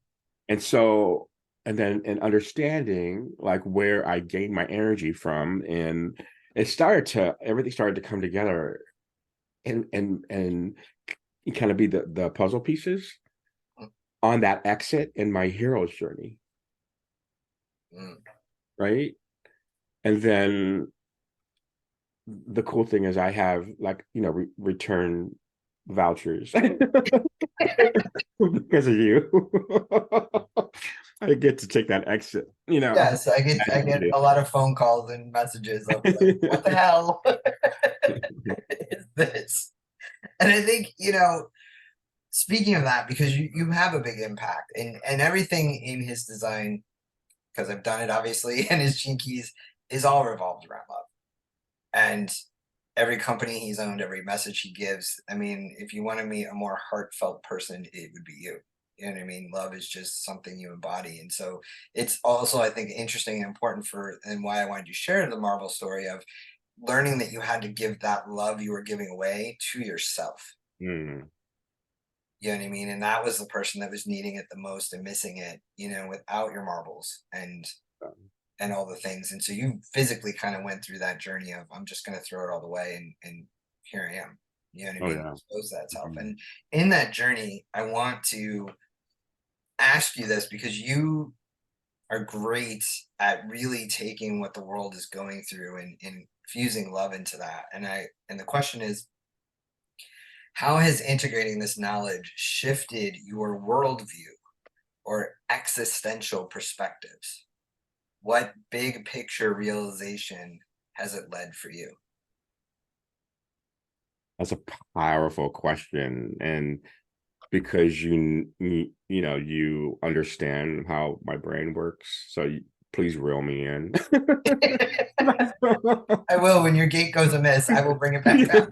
And so, and then in understanding like where I gained my energy from, and everything started to come together, and kind of be the puzzle pieces on that exit in my hero's journey, Mm. right? And then the cool thing is I have, like, return vouchers because of you. I get to take that exit, Yes, I get Educated. a lot of phone calls and messages of like, what the hell is this? And I think, speaking of that, because you have a big impact and everything in his design, because I've done it obviously, and his gene keys is all revolved around love. And every company he's owned, every message he gives. I mean, if you want to meet a more heartfelt person, it would be you. You know what I mean? Love is just something you embody. And so it's also, I think, interesting and important and why I wanted to share the Marvel story of learning that you had to give that love you were giving away to yourself. Mm. You know what I mean? And that was the person that was needing it the most and missing it, without your marbles and all the things. And so you physically kind of went through that journey of I'm just going to throw it all the way and here I am. You know what I Oh mean? yeah. Expose that self. Mhm. And in that journey, I want to ask you this because you are great at really taking what the world is going through and fusing love into that. And the question is, how has integrating this knowledge shifted your worldview or existential perspectives? What big picture realization has it led for you? That's a powerful question, and because you understand how my brain works, so please reel me in. I will when your gate goes amiss. I will bring it back up.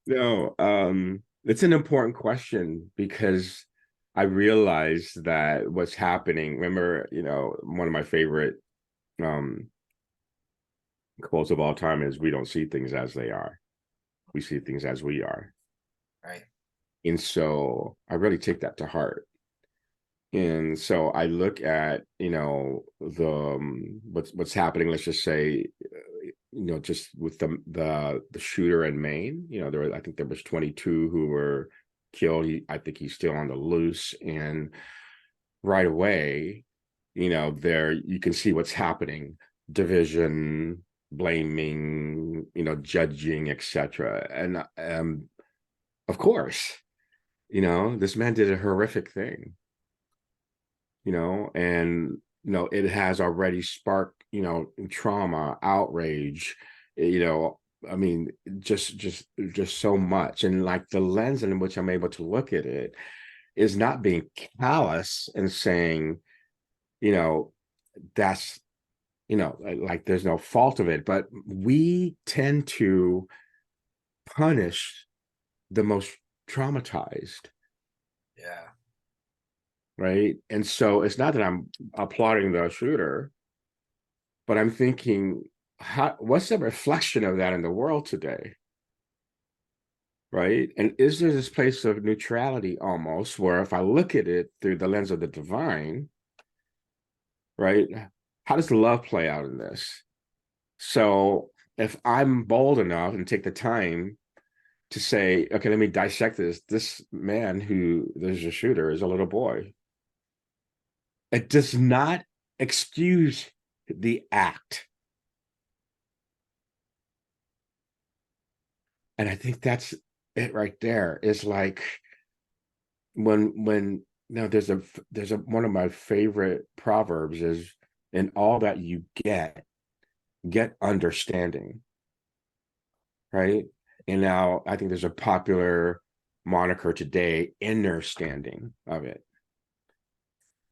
No, it's an important question because I realize that what's happening. Remember, one of my favorite um quotes of all time is, "We don't see things as they are. We see things as we are." Right. And so I really take that to heart. And so I look at, what's happening. Let's just say, just with the shooter in Maine. I think there was 22 who were killed. I think he's still on the loose, and right away, there you can see what's happening: division, blaming, judging, etc. And of course, this man did a horrific thing, and it has already sparked, trauma, outrage, you know I mean, just so much. And like, the lens in which I'm able to look at it is not being callous and saying, you know that's, like there's no fault of it, but we tend to punish the most traumatized, Yeah. right? And so it's not that I'm applauding the shooter, but I'm thinking, what's the reflection of that in the world today, right? And is there this place of neutrality almost, where if I look at it through the lens of the divine, right, how does the love play out in this? So if I'm bold enough and take the time to say, okay, let me dissect this man who there's a shooter is a little boy, it does not excuse the act. And I think that's it right there. Is like, when now there's a one of my favorite proverbs is, in all that you get understanding, right? And now I think there's a popular moniker today, inner standing of it.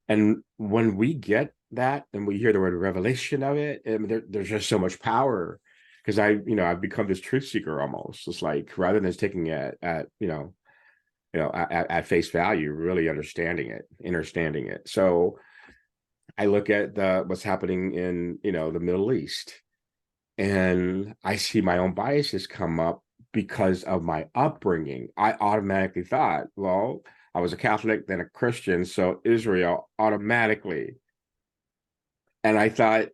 And when we get that and we hear the word revelation of it, and there's just so much power, because I've become this truth seeker almost. It's like, rather than just taking it at face value, really understanding it. So I look at what's happening in, the Middle East, and I see my own biases come up because of my upbringing. I automatically thought, well, I was a Catholic, then a Christian, so Israel automatically. And I thought,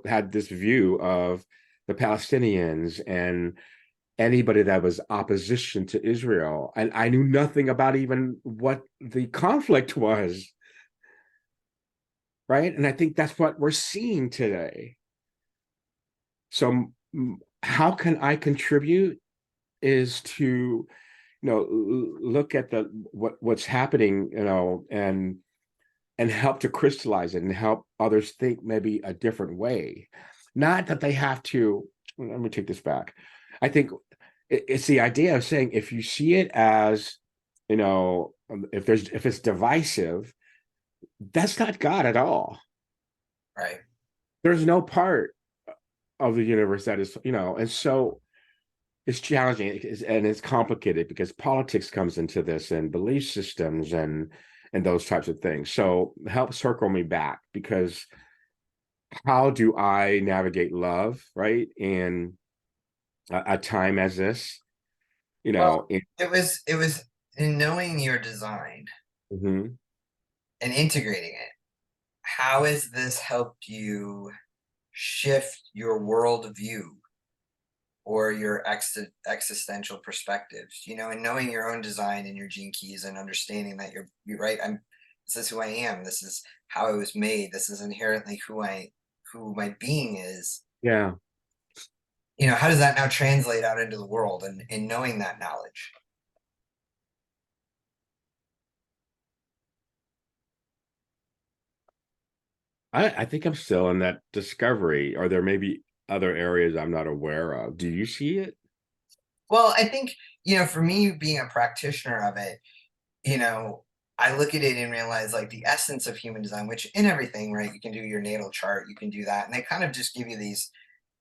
had this view of the Palestinians and anybody that was opposition to Israel. And I knew nothing about even what the conflict was, right? And I think that's what we're seeing today. So how can I contribute is to, look at the what's happening, and help to crystallize it and help others think maybe a different way. Not that they have to, let me take this back. I think it's the idea of saying, if you see it as, if it's divisive, that's not God at all. Right. There's no part of the universe that is, and so it's challenging, and it's complicated because politics comes into this, and belief systems, and those types of things. So help circle me back, because how do I navigate love, right, in a time as this, Well, in, it was in knowing your design mhm. and integrating it. How has this helped you shift your worldview or your existential perspectives? And knowing your own design and your gene keys and understanding that you're right. This is who I am. This is how I was made. This is inherently who my being is. Yeah, How does that now translate out into the world and in knowing that knowledge? I think I'm still in that discovery, or there may be other areas I'm not aware of. Do you see it? Well, I think, for me being a practitioner of it, you know, I look at it and realize like the essence of human design, which in everything, right? You can do your natal chart, you can do that. And they kind of just give you these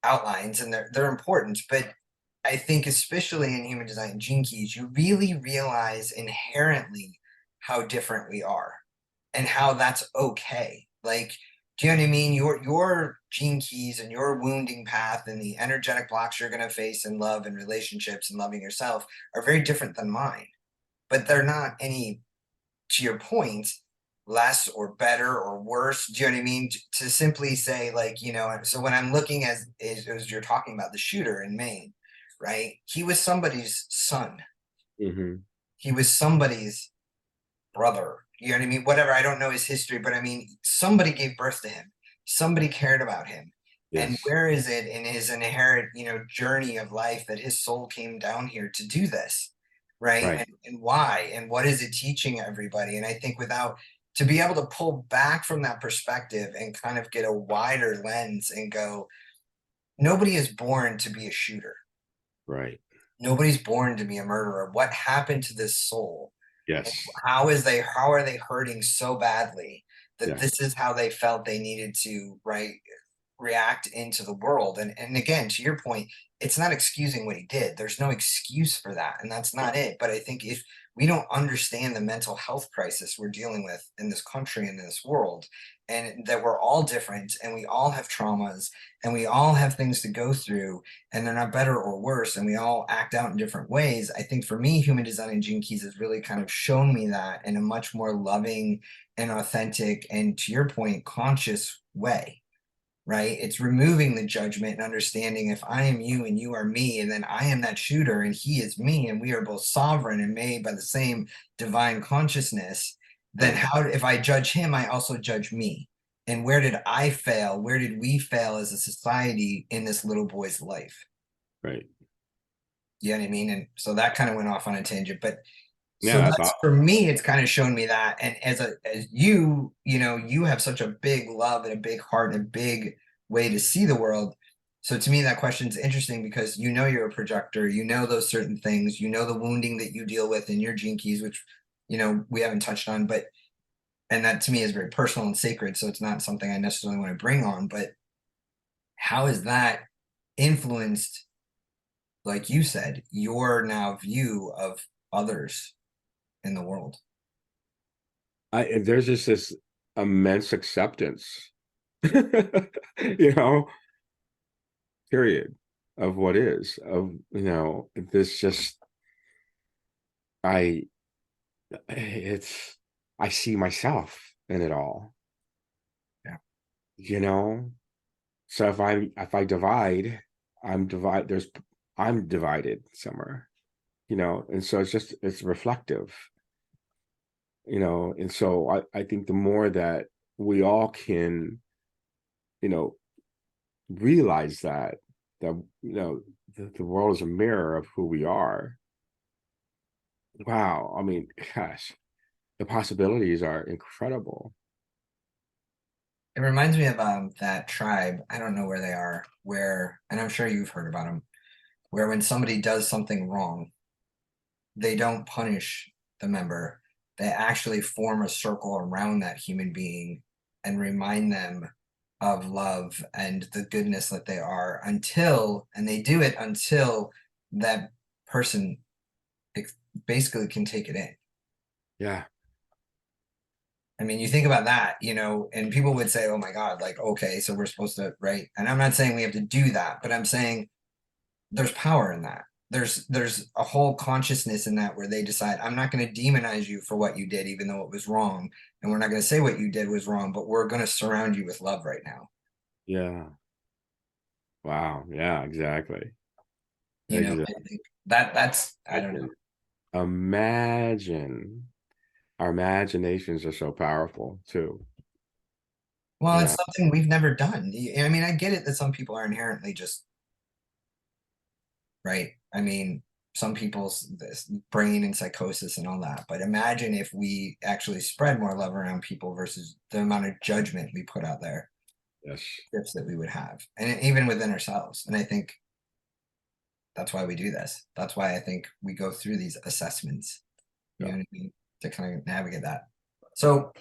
outlines and they're important. But I think especially in human design and gene keys, you really realize inherently how different we are and how that's okay. Like, do you know what I mean? Your gene keys and your wounding path and the energetic blocks you're gonna face in love and relationships and loving yourself are very different than mine. But they're not any, to your point, less or better or worse. Do you know what I mean? To simply say, like, so when I'm looking as you're talking about the shooter in Maine, right? He was somebody's son. Hmm. He was somebody's brother. You know what I mean? Whatever. I don't know his history, but I mean, somebody gave birth to him. Somebody cared about him. And Yes. where is it in his inherent, journey of life that his soul came down here to do this? Right. Right. And why? And what is it teaching everybody? And I think to be able to pull back from that perspective and kind of get a wider lens and go, nobody is born to be a shooter. Right. Nobody's born to be a murderer. What happened to this soul? And Yes. how are they hurting so badly that Yes. this is how they felt they needed to, right, react into the world? And again, to your point, it's not excusing what he did. There's no excuse for that, and that's not it. But I think if we don't understand the mental health crisis we're dealing with in this country and in this world, and that we're all different and we all have traumas and we all have things to go through, and they're not better or worse, and we all act out in different ways. I think for me, human design and gene keys has really kind of shown me that in a much more loving and authentic and, to your point, conscious way. Right? It's removing the judgment and understanding, if I am you and you are me, and then I am that shooter and he is me, and we are both sovereign and made by the same divine consciousness, then Right. how, if I judge him, I also judge me. And where did I fail? Where did we fail as a society in this little boy's life? Right. You know what I mean? And so that kind of went off on a tangent, but Yeah, so that's that's, all. for me, it's kind of shown me that. And as you have such a big love and a big heart and a big way to see the world. So to me, that question is interesting because you're a projector, those certain things, the wounding that you deal with in your gene keys, which we haven't touched on, but and that to me is very personal and sacred. So it's not something I necessarily want to bring on, but how has that influenced, like you said, your now view of others in the world? There's just this immense acceptance, you know, period, of what is, of, this just, I, it's, I see myself in it all, Yeah. you know? So if I divide, I'm divided somewhere, and so it's reflective, and so I think the more that we all can, you know, realize that, the world is a mirror of who we are. Wow. I mean, gosh, the possibilities are incredible. It reminds me of that tribe. I don't know where they are, where, and I'm sure you've heard about them, where when somebody does something wrong, they don't punish the member. They actually form a circle around that human being and remind them of love and the goodness that they are until, and they do it until that person basically can take it in. Yeah. I mean, you think about that, and people would say, oh my God, like, okay, so we're supposed to, right? And I'm not saying we have to do that, but I'm saying there's power in that. There's a whole consciousness in that where they decide, I'm not going to demonize you for what you did, even though it was wrong. And we're not going to say what you did was wrong, but we're going to surround you with love right now. Yeah. Wow. Yeah, exactly. I Exactly. think that's, I don't know. Imagine. Our imaginations are so powerful too. Well, You it's know, something we've never done. I mean, I get it that some people are inherently just right. I mean, some people's this brain and psychosis and all that. But imagine if we actually spread more love around people versus the amount of judgment we put out there, yes. gifts that we would have, and even within ourselves. And I think that's why we do this. That's why I think we go through these assessments, you Yeah. know what I mean, to kind of navigate that. So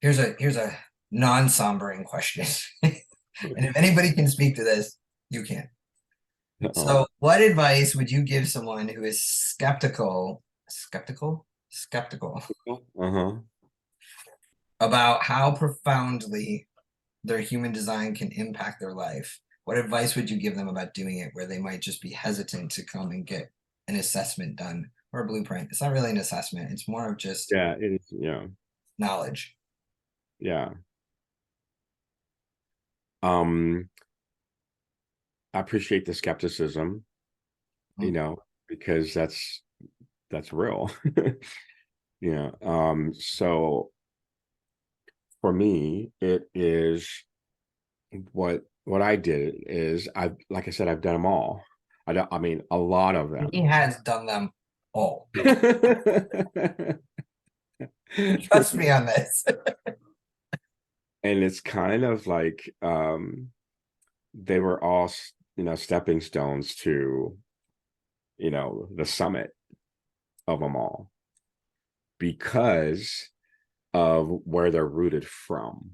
here's a non-sombering question. And if anybody can speak to this, you can. Uh-oh. So, what advice would you give someone who is skeptical Uh-huh. about how profoundly their human design can impact their life? What advice would you give them about doing it where they might just be hesitant to come and get an assessment done or a blueprint? It's not really an assessment, it's more of just Yeah, it is, yeah. knowledge. Yeah. Um, I appreciate the skepticism, Mm. because that's real. Yeah. So for me, it is what I did is like I said, I've done them all. I mean, a lot of He them. has done them all. Trust me on this. And it's kind of like they were all stepping stones to the summit of them all because of where they're rooted from,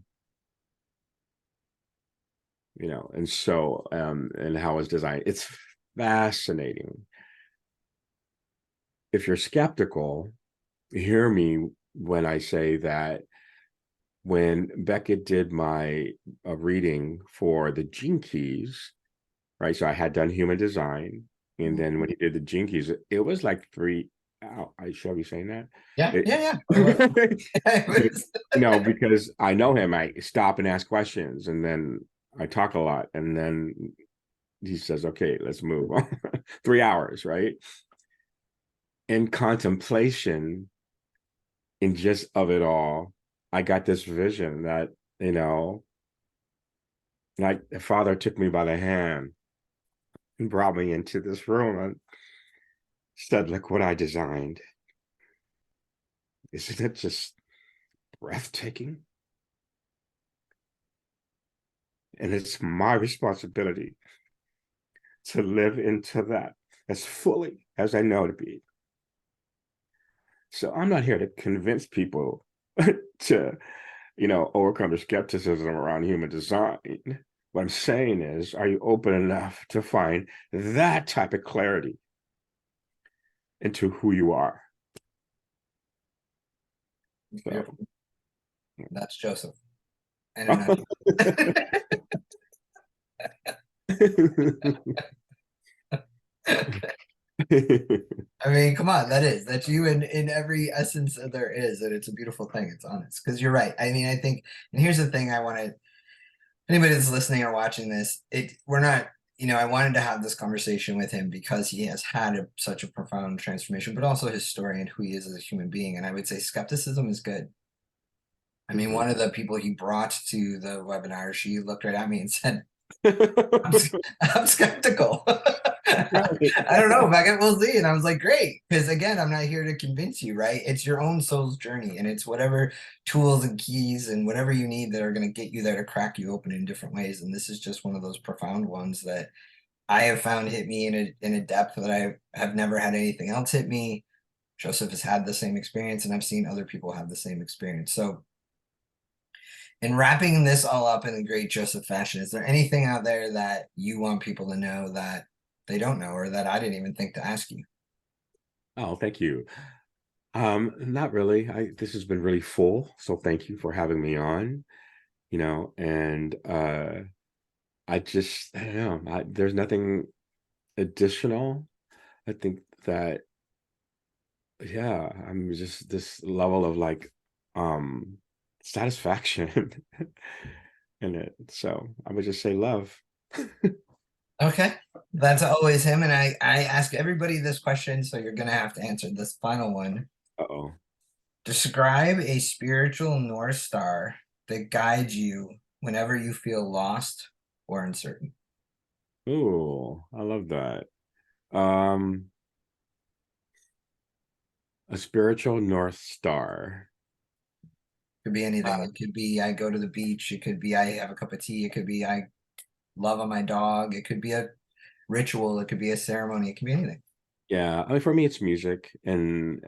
and so and how it's designed. It's fascinating. If you're skeptical, hear me when I say that when Beckett did my reading for the gene keys, right? So I had done human design, and then when he did the gene keys, it was like three. I shall be saying that. Yeah, It, yeah, yeah. It was. It was. because I know him, I stop and ask questions, and then I talk a lot, and then he says, "Okay, let's move on." 3 hours, right? In contemplation, in just of it all, I got this vision that like the father took me by the hand and brought me into this room and said, "Look what I designed. Isn't it just breathtaking? And it's my responsibility to live into that as fully as I know to be. So I'm not here to convince people to, overcome the skepticism around human design. What I'm saying is, are you open enough to find that type of clarity into who you are?" So, Beautiful. That's Joseph. In a nutshell. I mean, come on, that's you in every essence that there is, and it's a beautiful thing. It's honest because you're right. I mean, I think, and here's the thing: I want to anybody that's listening or watching this, we're not. I wanted to have this conversation with him because he has had such a profound transformation, but also his story and who he is as a human being. And I would say skepticism is good. I mean, Mhm. one of the people he brought to the webinar, she looked right at me and said, I'm, I'm skeptical. Right. I don't know, Beckett, we'll see. And I was like, great. Because again, I'm not here to convince you, right? It's your own soul's journey. And it's whatever tools and keys and whatever you need that are going to get you there to crack you open in different ways. And this is just one of those profound ones that I have found hit me in a depth that I have never had anything else hit me. Joseph has had the same experience, and I've seen other people have the same experience. So in wrapping this all up in a great Joseph fashion, is there anything out there that you want people to know that they don't know or that I didn't even think to ask you? Oh, thank you. Not really. This has been really full, so thank you for having me on, and I don't know, there's nothing additional. I think that, yeah, I'm just this level of like um satisfaction in it. So I would just say love. Okay. That's always him. And I ask everybody this question, so you're gonna have to answer this final one. Uh-oh. Describe a spiritual North Star that guides you whenever you feel lost or uncertain. Ooh, I love that. Um, a spiritual North Star. Could be anything. Uh, It could be I go to the beach. It could be I have a cup of tea. It could be I love on my dog. It could be a ritual. It could be a ceremony. It could be anything. yeah, I mean, for me, it's music, and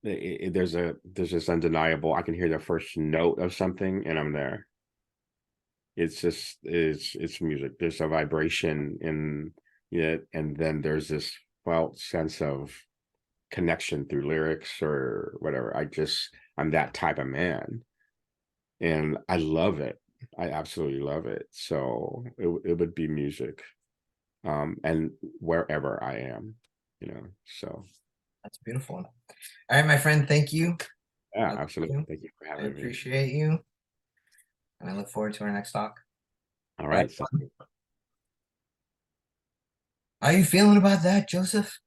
there's this undeniable. I can hear the first note of something, and I'm there. It's just it's music. There's a vibration in it, and then there's this felt sense of connection through lyrics or whatever. I'm that type of man, and I love it. I absolutely love it. So it would be music, and wherever I am, So That's a beautiful one. All right, my friend. Thank you. yeah, I love absolutely. you. Thank you for I having me. appreciate you. And I look forward to our next talk. All Bye. right. So How are you feeling about that, Joseph?